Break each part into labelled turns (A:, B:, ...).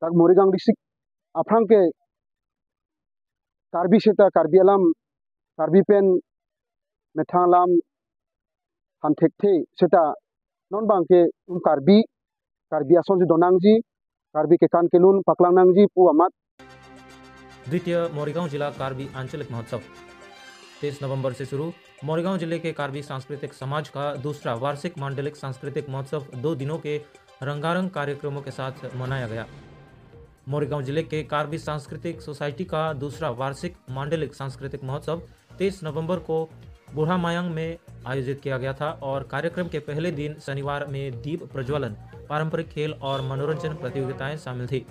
A: tak Morigang district aprang ke Karbi seta Karbi alam Karbi pen methang lam hantek the seta non bang ke Karbi ason ji donangji Karbi के कान केलून पकलांगनांगजी पु अमात।
B: द्वितीय मोरीगांव जिला कार्बी आंचलिक महोत्सव 23 नवंबर से शुरू। मोरीगांव जिले के कार्बी सांस्कृतिक समाज का दूसरा वार्षिक मांडलिक सांस्कृतिक महोत्सव 2 दिनों के रंगारंग कार्यक्रमों के साथ मनाया गया। मोरीगांव जिले के कार्बी सांस्कृतिक सोसाइटी का दूसरा वार्षिक मांडलिक सांस्कृतिक महोत्सव 23 नवंबर को बूढ़ा मायांग में आयोजित किया गया था और कार्यक्रम के पहले दिन शनिवार में दीप प्रज्वलन, पारंपरिक खेल और मनोरंजन प्रतियोगिताएं शामिल थी।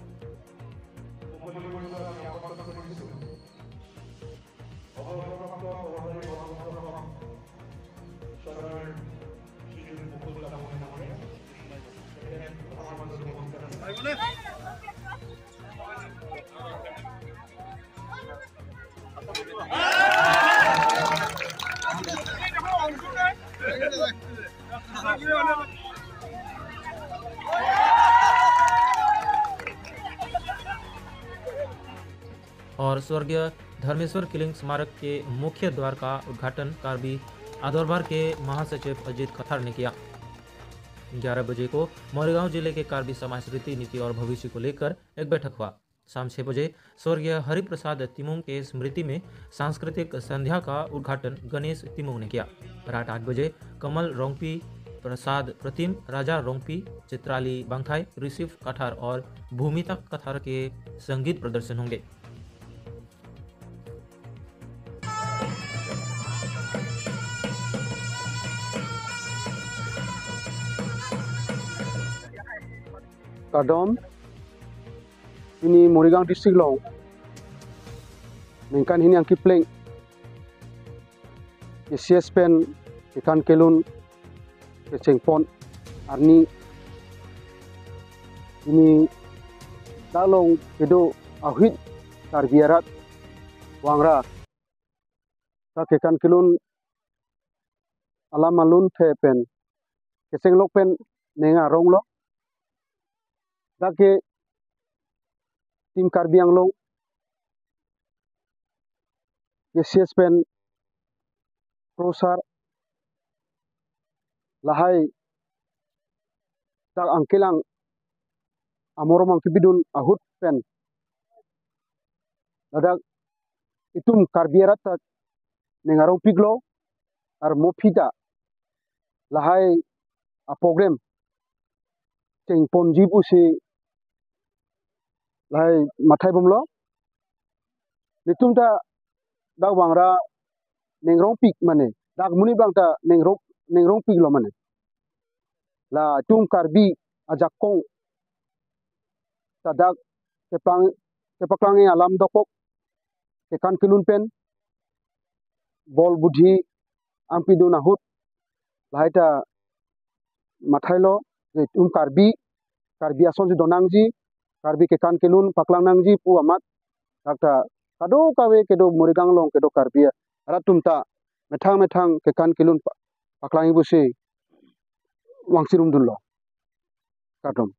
B: और स्वर्गीय धर्मेश्वर किलिंग स्मारक के मुख्य द्वार का उद्घाटन कार्बी आदरबार के महासचिव अजीत कथार ने किया। 11 बजे को मोरीगांव जिले के कार्बी समाज रीति नीति और भविष्य को लेकर एक बैठक हुआ। शाम 6 बजे स्वर्गीय हरिप्रसाद तिमुंग के स्मृति में सांस्कृतिक संध्या का उद्घाटन गणेश तिमुंग ने किया। रात 8 बजे कमल रोंगपी, प्रसाद प्रतिम, राजा रोंगपी, चित्राली बांगथाई, ऋषिफ कठार और भूमिता कठार के संगीत प्रदर्शन होंगे।
A: Kadom ini Morigang district long nengkan ini angki pleng KCS pen ikan kelun kecengpon arni ini dalong kedo ahit tarbiarat wangra tak ikan kelun alam alun the pen keceng lok pen nenga rong lo dake tim Karbi Anglong KCS pen prosar lahai tak angkelang amoromang kibidun ahut pen ladak itum Karbiarat tak nengarong piglo ar mopida lahai a program ceng ponjibu si lahai mathai bomlo nitum ta dak wangra nengrong pik mane dak muni bang ta nengrong pik lo mane la tum Karbi ajakong ta dak kepaklangi alam dokok kekan kilun pen bol budhi ampidun ahut lahai ta mathai lo tum Karbi ason ji donangji Karbi kekan kelun paklangnangji pu amat takta kado kawe kedo Morigang long kedo Karbi ratum ta methang kekan kelun paklangi busi wangsirum dun lo kadom